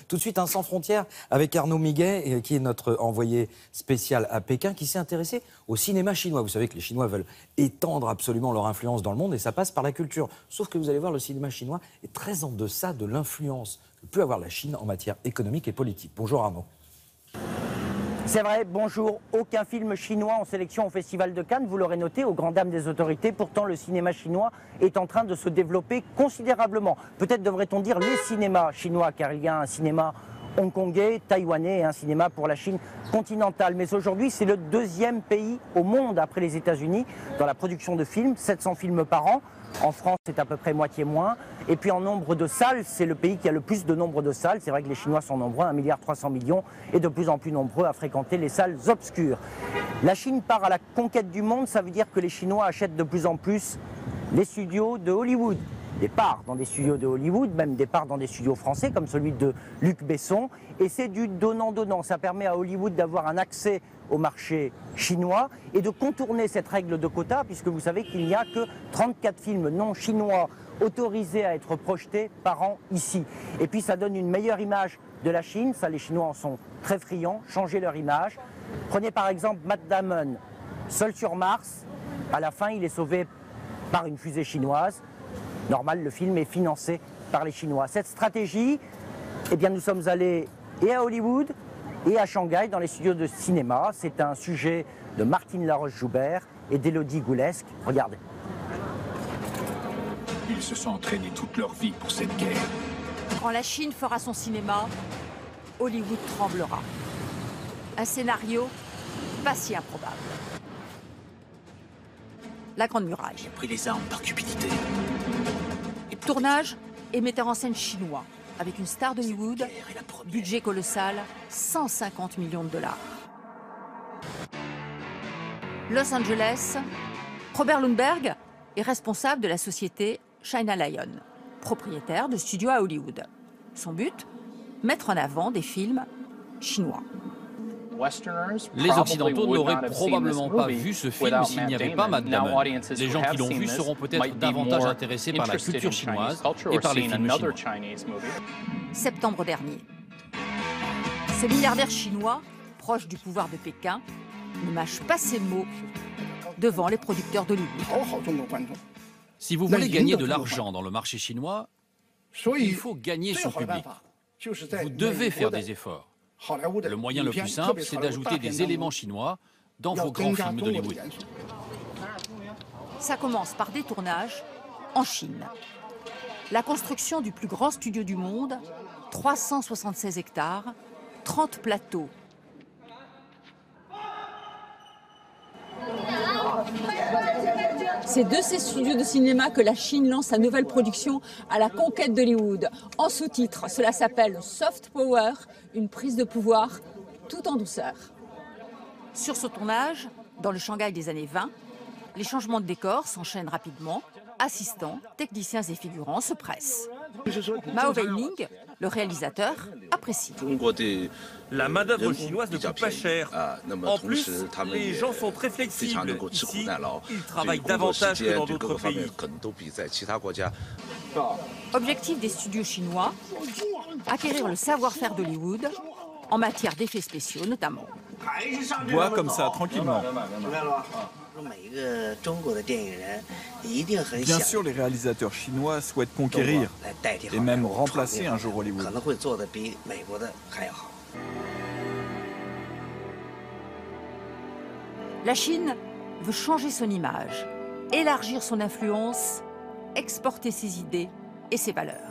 Tout de suite, un Sans Frontières avec Arnaud Miguet, qui est notre envoyé spécial à Pékin, qui s'est intéressé au cinéma chinois. Vous savez que les Chinois veulent étendre absolument leur influence dans le monde et ça passe par la culture. Sauf que vous allez voir, le cinéma chinois est très en deçà de l'influence que peut avoir la Chine en matière économique et politique. Bonjour Arnaud. C'est vrai, bonjour. Aucun film chinois en sélection au Festival de Cannes, vous l'aurez noté, aux grandes dames des autorités. Pourtant, le cinéma chinois est en train de se développer considérablement. Peut-être devrait-on dire les cinémas chinois, car il y a un cinéma hongkongais, taïwanais et un cinéma pour la Chine continentale. Mais aujourd'hui, c'est le deuxième pays au monde, après les États-Unis, dans la production de films, 700 films par an. En France, c'est à peu près moitié moins. Et puis en nombre de salles, c'est le pays qui a le plus de nombre de salles. C'est vrai que les Chinois sont nombreux, 1,3 milliard, et de plus en plus nombreux à fréquenter les salles obscures. La Chine part à la conquête du monde, ça veut dire que les Chinois achètent de plus en plus les studios de Hollywood. Des parts dans des studios de Hollywood, même des parts dans des studios français, comme celui de Luc Besson. Et c'est du donnant-donnant. Ça permet à Hollywood d'avoir un accès au marché chinois et de contourner cette règle de quota, puisque vous savez qu'il n'y a que 34 films non chinois autorisés à être projetés par an ici. Et puis ça donne une meilleure image de la Chine, ça les Chinois en sont très friands, changer leur image. Prenez par exemple Matt Damon, seul sur Mars, à la fin il est sauvé par une fusée chinoise. Normal, le film est financé par les Chinois. Cette stratégie, eh bien nous sommes allés et à Hollywood et à Shanghai dans les studios de cinéma. C'est un sujet de Martine Laroche-Joubert et d'Élodie Goulesque. Regardez. Ils se sont entraînés toute leur vie pour cette guerre. Quand la Chine fera son cinéma, Hollywood tremblera. Un scénario pas si improbable. La Grande Muraille. J'ai pris les armes par cupidité. Tournage et metteur en scène chinois, avec une star d'Hollywood, budget colossal, 150 millions de dollars. Los Angeles, Robert Lundberg est responsable de la société China Lion, propriétaire de studios à Hollywood. Son but, mettre en avant des films chinois. Les Occidentaux n'auraient probablement pas vu ce film s'il n'y avait pas Matt Damon. Les gens qui l'ont vu seront peut-être davantage intéressés par la culture chinoise et par les films chinois. Septembre dernier. Ce milliardaire chinois, proche du pouvoir de Pékin, ne mâche pas ses mots devant les producteurs d'Hollywood. Si vous voulez gagner de l'argent dans le marché chinois, il faut gagner son public. Vous devez faire des efforts. Le moyen le plus simple, c'est d'ajouter des éléments chinois dans vos grands films d'Hollywood. Ça commence par des tournages en Chine. La construction du plus grand studio du monde, 376 hectares, 30 plateaux. C'est de ces studios de cinéma que la Chine lance sa nouvelle production à la conquête d'Hollywood. En sous-titre, cela s'appelle Soft Power, une prise de pouvoir tout en douceur. Sur ce tournage, dans le Shanghai des années 20, les changements de décor s'enchaînent rapidement. Assistants, techniciens et figurants se pressent. Mao Weining, le réalisateur, apprécie. La main-d'œuvre chinoise ne coûte pas cher. En plus, les gens sont très flexibles. Ici, ils travaillent davantage que dans d'autres pays. Objectif des studios chinois, acquérir le savoir-faire d'Hollywood en matière d'effets spéciaux notamment. Bois comme ça, tranquillement. Bien sûr, les réalisateurs chinois souhaitent conquérir et même remplacer un jour Hollywood. La Chine veut changer son image, élargir son influence, exporter ses idées et ses valeurs.